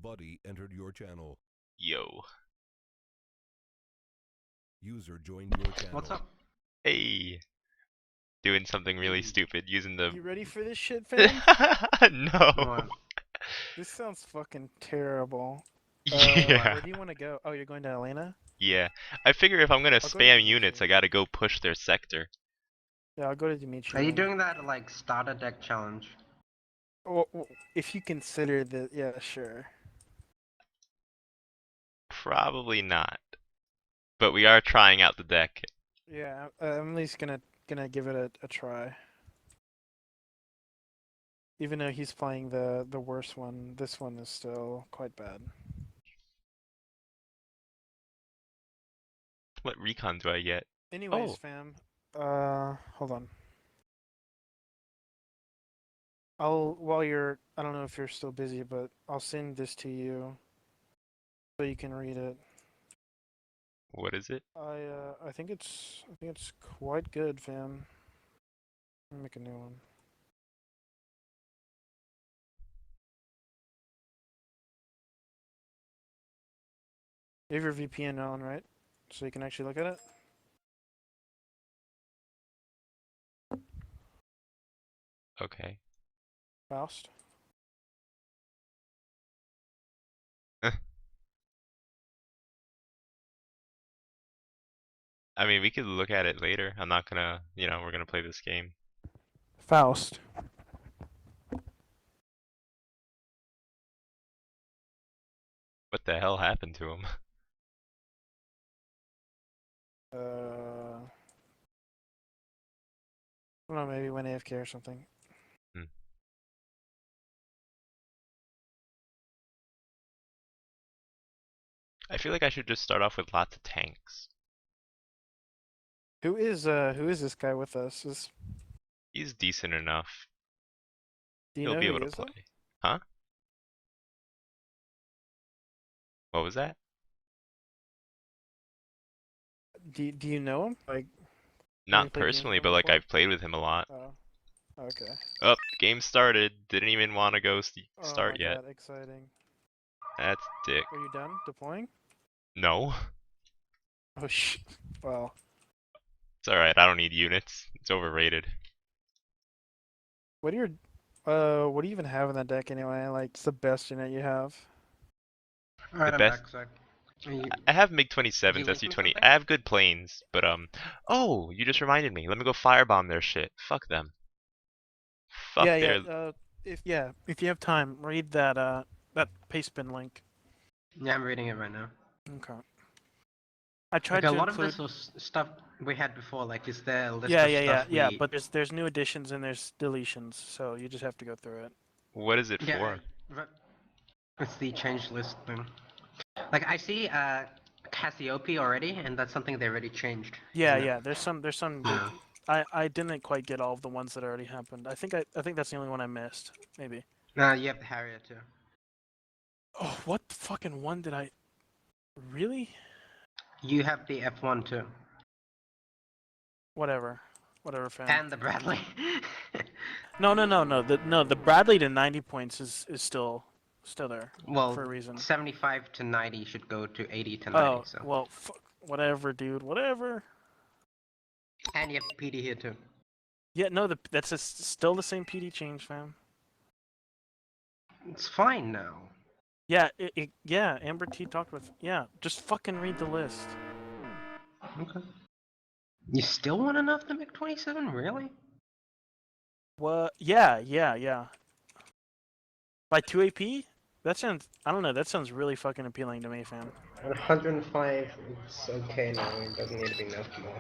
Buddy entered your channel. Yo. User joined your channel. What's up? Hey. Doing something really stupid using the. You ready for this shit, fam? No. What? This sounds fucking terrible. Yeah. Where do you want to go? Oh, you're going to Atlanta? Yeah. I figure if I'm gonna I'll go to spam Dimitri. units, I gotta go push their sector. Yeah, I'll go to Dimitri. Are you then. doing that like starter deck challenge? Well, if you consider that, yeah, sure. Probably not. But we are trying out the deck. Yeah, I'm at least gonna give it a try. Even though he's playing the worst one, this one is still quite bad. What recon do I get? Anyways, Oh. fam, hold on. I don't know if you're still busy, but I'll send this to you so you can read it. What is it? I think it's quite good, fam. Let me make a new one. You have your VPN on, right? So you can actually look at it? Okay. Faust? I mean, we could look at it later. I'm not gonna, we're gonna play this game. Faust. What the hell happened to him? I don't know, maybe went AFK or something. I feel like I should just start off with lots of tanks. Who is this guy with us? He's decent enough. Do you He'll know be who able he to is, play. Huh? What was that? though? Do you know him? Like, Not you played games personally, with but him like before? I've played with him a lot. Oh, okay. Oh, game started. Didn't even want to go Oh start my yet. god, exciting. That's dick. Are you done deploying? No. Oh Well, It's alright, I don't need units. It's overrated. what do you even have in that deck anyway? Like, it's the best unit you have. Alright, I'm best- back, Zach. I have MiG-27s, you looking SU-20. something? I have good planes, but oh, you just reminded me. Let me go firebomb their shit. Fuck them. Fuck their. Yeah. If you have time, read that pastebin link. Yeah, I'm reading it right now. Okay. I tried Like, a to lot include. of this was stuff we had before. Like, is there a list Yeah, of stuff yeah. we... But there's new additions and there's deletions, so you just have to go through it. What is it Yeah, for? it's the change list thing. Like, I see Cassiope already, and that's something they already changed. Yeah, isn't it? yeah. There's some. Yeah. I didn't quite get all of the ones that already happened. I think that's the only one I missed. Maybe. You have the Harrier too. Oh, what fucking one did I? Really? You have the F1 too. Whatever, fam. And the Bradley. No. The Bradley to 90 points is still there. Well, for a reason. 75 to 90 should go to 80 to 90. Oh, So. well, whatever, dude. Whatever. And you have PD here too. Yeah, no, that's still the same PD change, fam. It's fine now. Yeah, yeah. Amber T talked with. Yeah, just fucking read the list. Okay. You still want to nerf the MiG-27? Really? What? Yeah. By 2 AP? That sounds. I don't know. That sounds really fucking appealing to me, fam. At 105, it's okay now. It doesn't need to be nerfed more.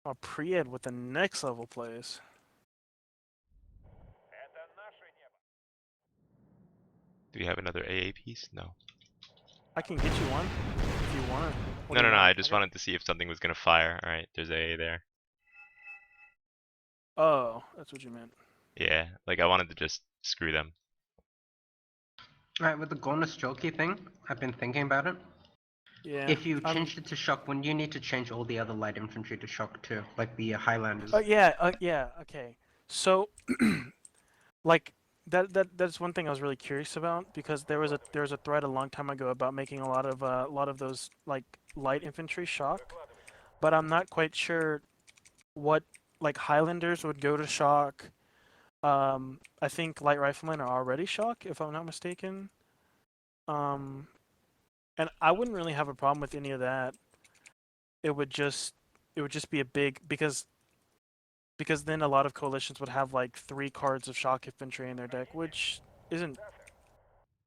Oh, pre-ed with the next level plays. Do we have another AA piece? No. I can get you one if you want it. No. I just wanted to see if something was gonna fire. Alright, there's AA there. Oh, that's what you meant. Yeah, like I wanted to just screw them. Alright, with the Gornus Jockey thing, I've been thinking about it. Yeah. If you changed it to shock, wouldn't you need to change all the other light infantry to shock too? Like the Highlanders? Yeah. Yeah. Okay. So, like that's one thing I was really curious about because there was a thread a long time ago about making a lot of those like light infantry shock, but I'm not quite sure what like Highlanders would go to shock. I think light riflemen are already shock if I'm not mistaken. Um, and I wouldn't really have a problem with any of that. It would just be a big because then a lot of coalitions would have like 3 cards of shock infantry in their deck, which isn't,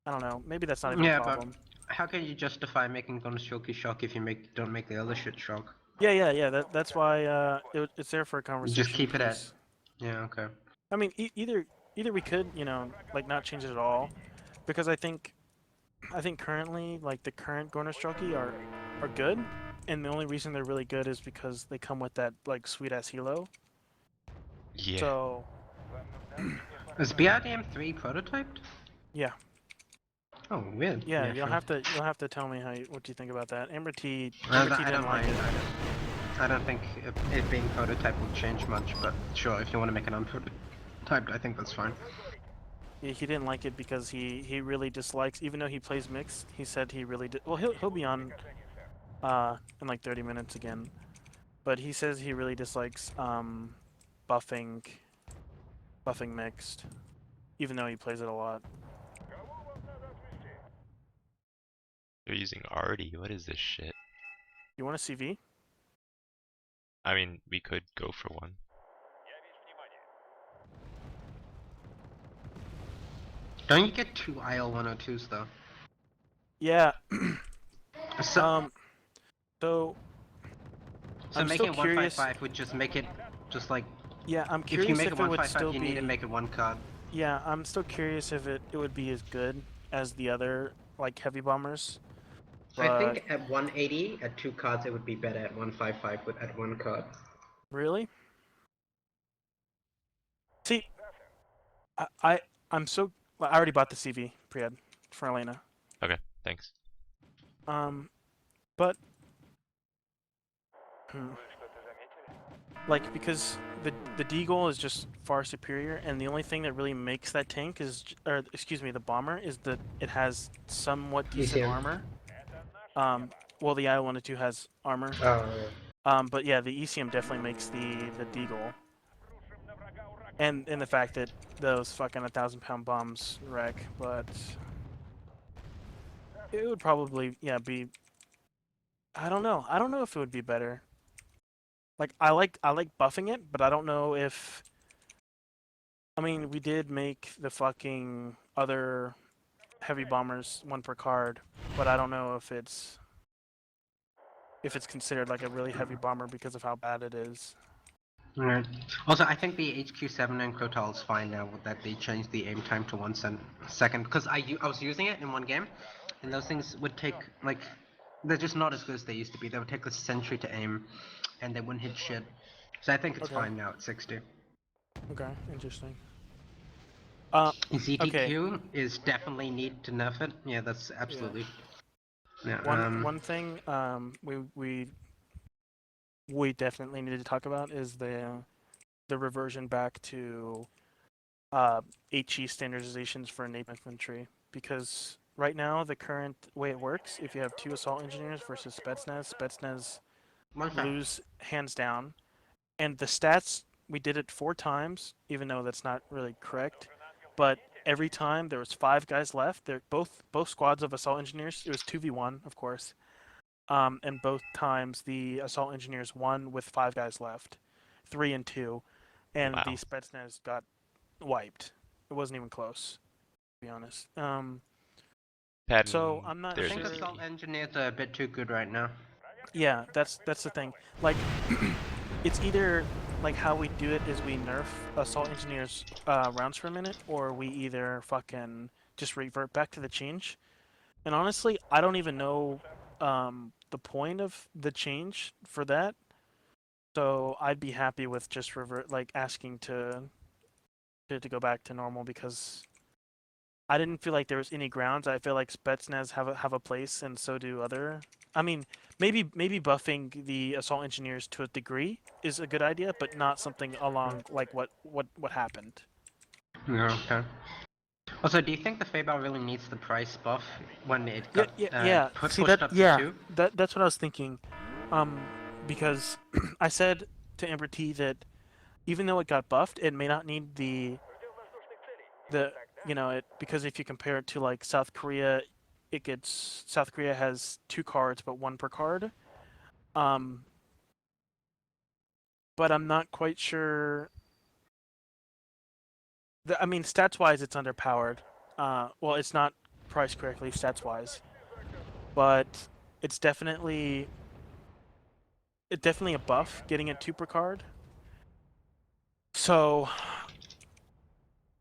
I don't know, maybe that's not even a Yeah, but problem. how can you justify making Gornus Jockey shock if you don't make the other shit shock? Yeah. That's why it's there for a You just conversation keep it at. piece. Yeah, okay. I mean, either we could, like not change it at all, because I think currently like the current Gornus Jockey are good, and the only reason they're really good is because they come with that like sweet ass helo. Yeah. So Is BRDM 3 prototyped? yeah. Oh, weird. Yeah, sure. you'll have to tell me what you think about that. Amber T I didn't don't like mind. it. I don't think it being prototype will change much, but sure, if you want to make it unprototyped, I think that's fine. Yeah, he didn't like it because he really dislikes, even though he plays mixed. He said he really did. Well, he'll be on in like 30 minutes again, but he says he really dislikes buffing mixed, even though he plays it a lot. They're using Artie. What is this shit? You want a CV? I mean, we could go for one. Don't you get 2 IL-102s though? Yeah. So, So I'm making it still curious. 155 would just make it just like Yeah, I'm if curious you make if it it would 155, still you be. need to make it 1 card. Yeah, I'm still curious if it would be as good as the other like heavy bombers. I But think at 180, at 2 cards, it would be better at 155 at 1 card. really, see, I'm so well, I already bought the CV pre-ed for Elena. Okay, thanks. But like because the Deagle is just far superior, and the only thing that really makes that tank is, or excuse me, the bomber is that it has somewhat decent armor. Well, the I-102 has armor. But yeah, the ECM definitely makes the Deagle. And the fact that those fucking 1,000-pound bombs wreck, but it would probably be. I don't know. I don't know if it would be better. Like I like buffing it, but I don't know if. I mean, we did make the fucking other heavy bombers 1 per card, but I don't know if it's considered like a really heavy bomber because of how bad it is. Right. Also, I think the HQ7 and Crotal is fine now with that they changed the aim time to 1 second because I was using it in 1 game, and those things would take like they're just not as good as they used to be. They would take a century to aim, and they wouldn't hit shit. So I think it's Okay. fine now at 60. Okay, interesting. ZTQ is definitely need to nerf it. Yeah, that's absolutely. Yeah. One thing we definitely need to talk about is the reversion back to HE standardizations for naval infantry, because right now the current way it works, if you have 2 assault engineers versus Spetsnaz lose hands down, and the stats, we did it 4 times, even though that's not really correct, but every time there was 5 guys left. They're both squads of assault engineers. It was 2v1, of course. And both times the assault engineers won with 5 guys left, 3 and 2, and Wow. the Spetsnaz got wiped. It wasn't even close, to be honest. So I'm not I sure. think assault engineers are a bit too good right now. Yeah, that's the thing. Like, it's either like how we do it is we nerf assault engineers rounds for a minute, or we either fucking just revert back to the change. And honestly, I don't even know the point of the change for that. So I'd be happy with just asking to go back to normal because I didn't feel like there was any grounds. I feel like Spetsnaz have a place, and so do other. I mean, maybe buffing the assault engineers to a degree is a good idea, but not something along like what happened. Yeah, okay. Also, do you think the Fable really needs the price buff when it Yeah, got yeah. pushed See that? up Yeah, to 2? that's what I was thinking. Because I said to Amber T that even though it got buffed, it may not need the it because if you compare it to like South Korea, South Korea has 2 cards but 1 per card. But I'm not quite sure. I mean, stats wise, it's underpowered. Well, it's not priced correctly stats wise, but it's definitely a buff getting it 2 per card. So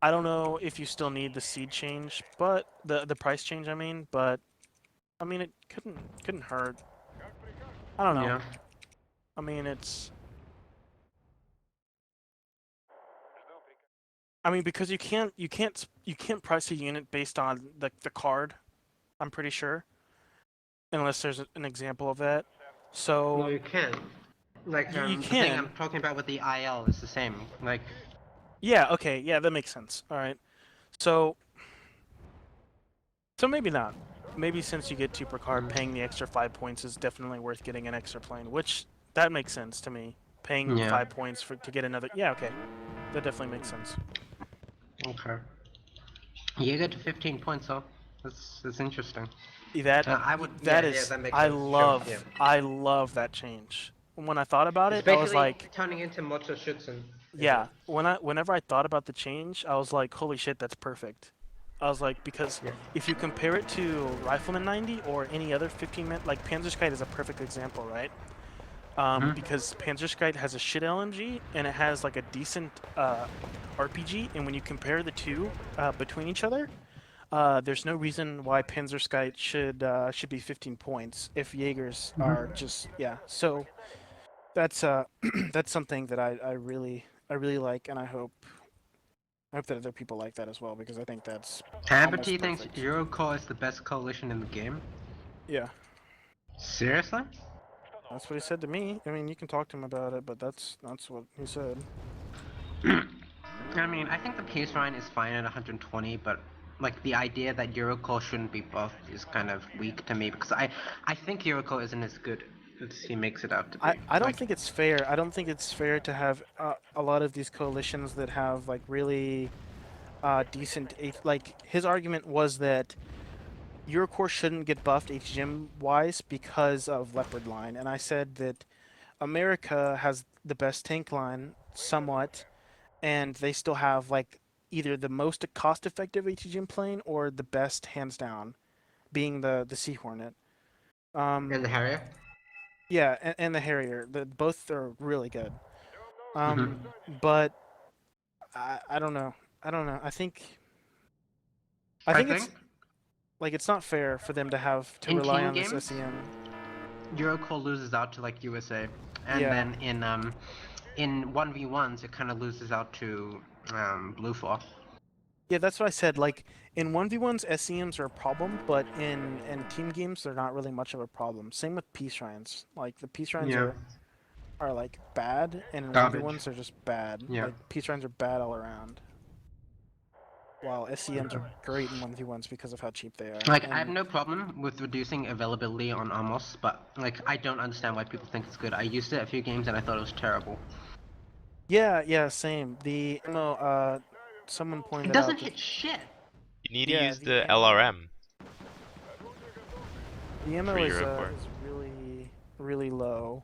I don't know if you still need the seed change, but the price change. I mean, but I mean it couldn't hurt. I don't know. Yeah. I mean it's. I mean because you can't price a unit based on the card. I'm pretty sure, unless there's an example of that. So No, you can. Like, you the thing I'm can. talking about with the IL is the same. Like, Yeah. Okay. Yeah, that makes sense. All right. So maybe not. Maybe since you get 2 per card, paying the extra 5 points is definitely worth getting an extra plane, which that makes sense to me. Paying yeah. 5 points to get another. Yeah. Okay. That definitely makes sense. Okay. You get to 15 points, though. That's interesting. That I would. that Yeah, yeah, is. that makes I sense. Sure. Yeah. love that change. When I thought about It's it, I was basically like, turning into Moto Schützen. yeah. Whenever I thought about the change, I was like, holy shit, that's perfect. I was like, because Yeah. if you compare it to Rifleman 90 or any other 15-minute, like Panzerskite is a perfect example, right? Because Panzerskite has a shit LMG and it has like a decent RPG, and when you compare the two between each other, there's no reason why Panzerskite should be 15 points if Jaegers are just So that's that's something that I really like, and I hope that other people like that as well because I think that's almost Amity thinks perfect. Eurocore is the best coalition in the game. Yeah, Seriously? that's what he said to me. I mean, you can talk to him about it, but that's what he said. I mean, I think the peace line is fine at 120, but like the idea that Eurocore shouldn't be buffed is kind of weak to me because I think Eurocore isn't as good as he makes it out to be. I don't Like, think it's fair. I don't think it's fair to have a lot of these coalitions that have like really decent like his argument was that Eurocore shouldn't get buffed HGM wise because of Leopard line, and I said that America has the best tank line somewhat, and they still have like either the most cost effective HGM plane or the best hands down, being the Sea Hornet. and the Harrier. Yeah, and the Harrier. Both are really good. Mhm. But I don't know. I don't know. I I think it's think like it's not fair for them to have to in rely team on this games, SEM. Eurocore loses out to like USA, and Yeah. then in 1v1s it kind of loses out to Bluefor. Yeah, that's what I said. Like in 1v1s, SEMs are a problem, but in team games, they're not really much of a problem. Same with peace shrines. Like the peace shrines Yeah. are like bad, and in Garbage. 1v1s they're just bad. Yeah. Like peace shrines are bad all around. While SEMs are great in 1v1s because of how cheap they are. Like, I have And no problem with reducing availability on Amos, but like I don't understand why people think it's good. I used it a few games and I thought it was terrible. yeah, same. The ammo, someone It pointed out doesn't that hit shit. You need to yeah, use the the ammo, LRM the ammo for Eurocore. is really low.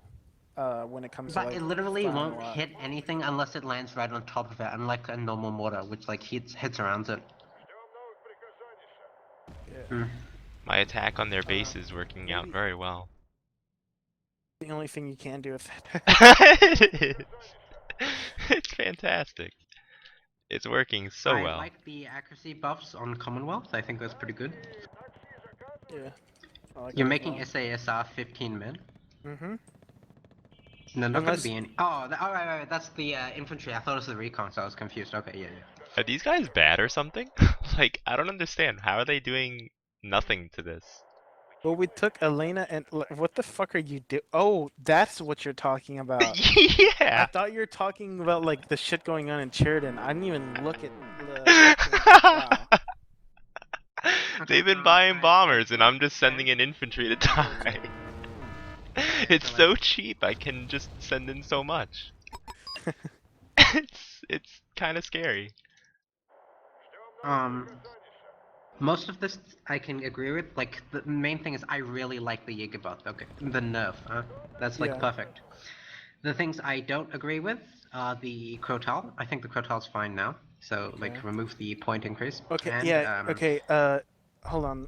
When it comes to But like it literally firing a won't lot. hit anything unless it lands right on top of it, unlike a normal mortar, which like hits around it. Yeah. My attack on their base is working out Maybe very well. the only thing you can do with that. It is. It's fantastic. It's working so I well. like the accuracy buffs on Commonwealth. I think that's pretty good. Yeah, I like You're it as making well. SASR 15 mid. Mm-hmm. No, not gonna Unless be any. Oh, right. That's the infantry. I thought it was the recon, so I was confused. Okay, yeah. Are these guys bad or something? Like, I don't understand. How are they doing nothing to this? well, we took Elena and what the fuck are you do? Oh, that's what you're talking about. I Yeah. thought you were talking about like the shit going on in Sheridan. I didn't even look at the fucking. Wow. They've been Alright, buying bombers, and infantry, I'm just sending in infantry to die. It's so, so cheap. I can just send in so much. It's kind of scary. Most of this I can agree with. Like the main thing is I really like the Jägerbot. Okay, the nerf, huh? That's like Yeah. perfect. The things I don't agree with are the Crotal. I think the Crotal's fine now. So Okay. like remove the point increase. Okay. And Yeah. Okay. Hold on.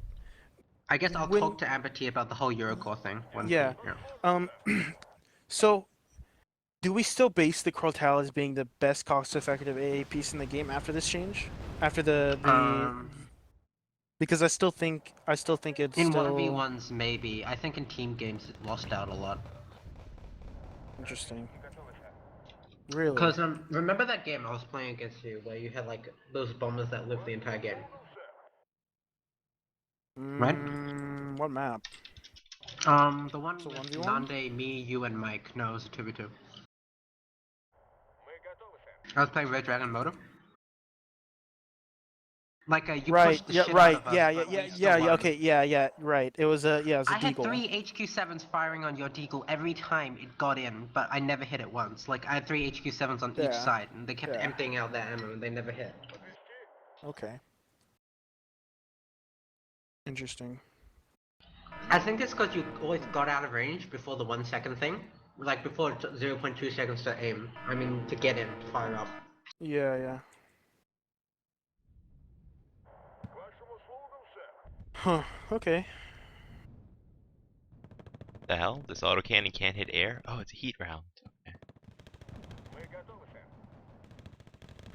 I guess I'll When talk to Amber T about the whole Eurocore thing once yeah. we. Um. So, do we still base the Crotal as being the best cost-effective AA piece in the game after this change? After the because I still think it's In still 1v1s maybe. I think in team games it lost out a lot. interesting. Really? Cause remember that game I was playing against you where you had like those bombers that lived the entire game, right? What map? The one It's a with 1v1? Nande, me, you, and Mike. No, it was a 2v2. I was playing Red Dragon Motor. Like, you Right. pushed the Yeah. shit out Right. of us, Yeah. Yeah. but Yeah. we still Yeah. won. Okay. Yeah. Yeah. Right. It was a I had Deagle. 3 HQ7s firing on your Deagle every time it got in, but I never hit it once. Like, I had 3 HQ7s on each Yeah. side, and they kept Yeah. emptying out their ammo, and they never hit. Okay. Interesting. I think it's because you always got out of range before the 1 second thing. Like, before 0.2 seconds to aim. I mean, to get in, to fire up. Yeah. Yeah. Huh. Okay. The hell? This autocannon can't hit air? Oh, it's a heat round. Okay.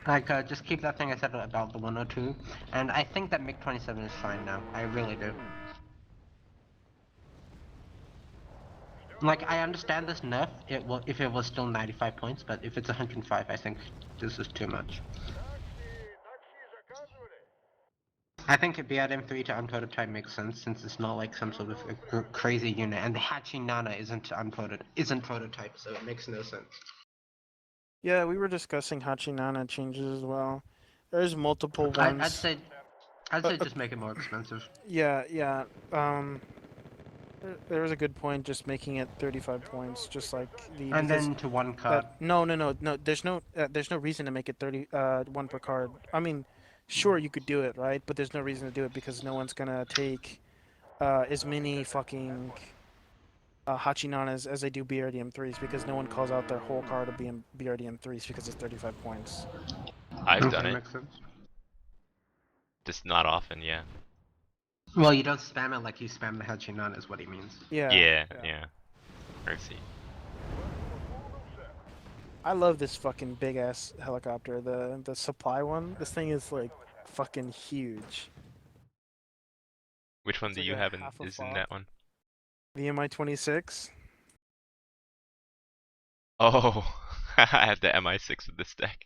Like, just keep that thing I said about the 102. And I think that MiG-27 is fine now. I really do. Like, I understand this nerf if it was still 95 points, but if it's 105, I think this is too much. I think BRM3 to unprototype makes sense since it's not like some sort of crazy unit, and the Hachi Nana isn't prototype, so it makes no sense. Yeah, we were discussing Hachinana changes as well. There's multiple I'd ones. say just make it more expensive. Yeah, yeah. There was a good point just making it 35 points, just like the And because then to one card. no. There's no reason to make it 1 per card. I mean, sure you could do it, right? But there's no reason to do it because no one's gonna take as many fucking Hachinanas as they do BRDM 3s because no one calls out their whole card of being BRDM 3s because it's 35 points. I've done Okay, it. makes sense. Just not often, yeah. Well, you don't spam it like you spam the Hachi Nana is what he means. Yeah. Yeah. Mercy. I love this fucking big ass helicopter, the supply one. This thing is like fucking huge. Which one It's do like you a have in, half a is in fob. that one? The Mi-26. Oh, I have the MI6 with this deck.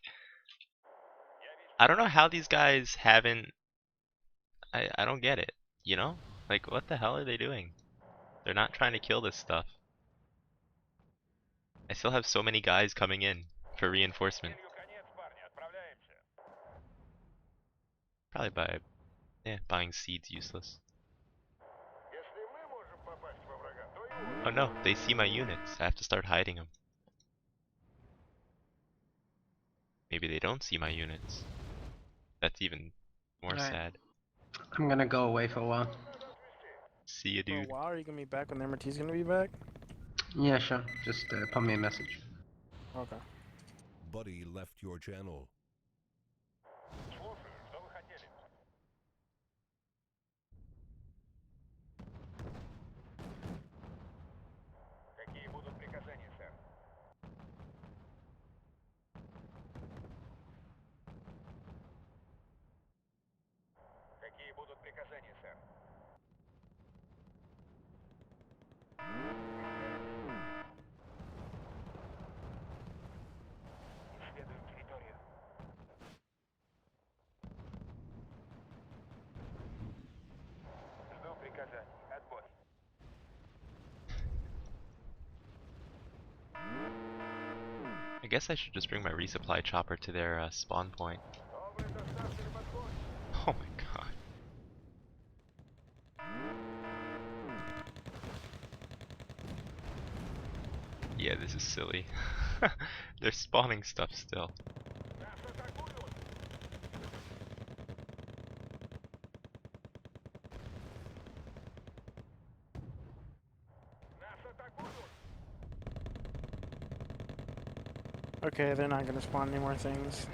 I don't know how these guys haven't... I don't get it, you know? Like, what the hell are they doing? They're not trying to kill this stuff. I still have so many guys coming in for reinforcement. Probably buying seeds useless. Oh no, they see my units. I have to start hiding them. Maybe they don't see my units. That's even more Alright. sad. I'm gonna go away for a while. See ya, For a dude. while, are you gonna be back when the MRT's gonna be back? Yeah, sure. Just put me a message. Okay. Buddy left your channel. guess I should just bring my resupply chopper to their spawn point. Oh my god. Yeah, this is silly. They're spawning stuff still. Okay, they're not gonna spawn any more things.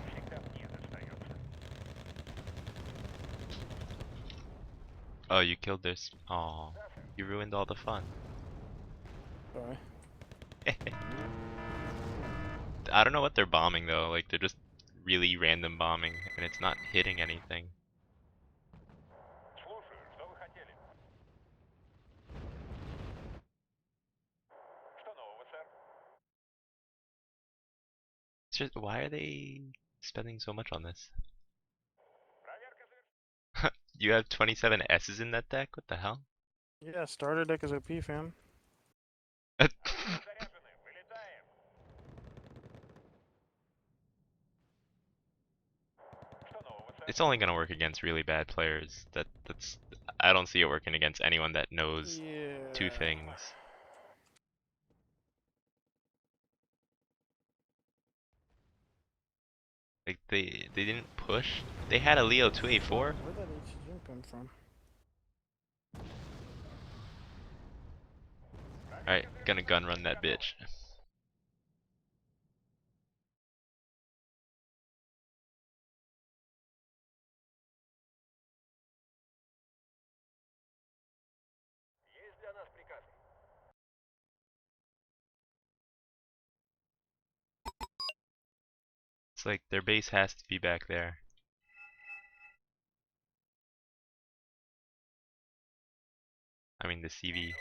Oh, you killed this. Oh, you ruined all the fun. Sorry. I don't know what they're bombing though. Like they're just really random bombing, and it's not hitting anything. It's just, why are they spending so much on this? You have 27 S's in that deck? What the hell? Yeah, starter deck is OP, fam. It's only gonna work against really bad players. That's I don't see it working against anyone that knows two Yeah. things. Like they didn't push. They had a Leo 2A4. Where'd that Eugene come from? Alright, gonna gun run that bitch. It's like their base has to be back there. I mean the CV.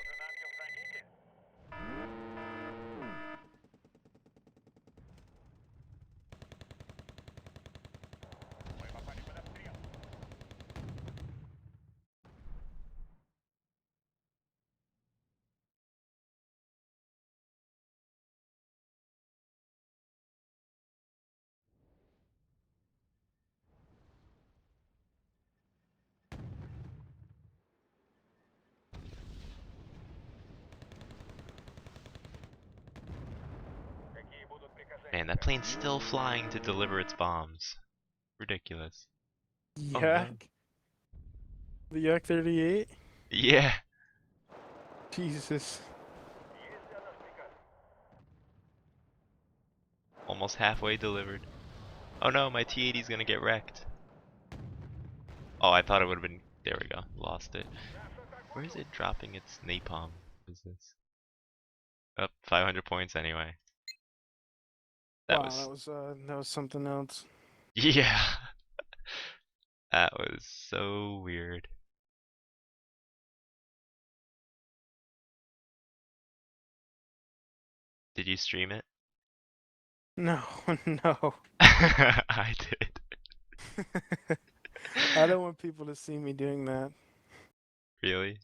Man, that plane's still flying to deliver its bombs. Ridiculous. Oh no. Yak? The Yak 38? Yeah. Jesus. Almost halfway delivered. Oh no, my T-80's gonna get wrecked. Oh, I thought it would have been. There we go. Lost it. Where is it dropping its napalm? What is this? Up 500 points anyway. That Wow, was. that was something else. Yeah. That was so weird. Did you stream it? No, no. I did. I don't want people to see me doing that. Really?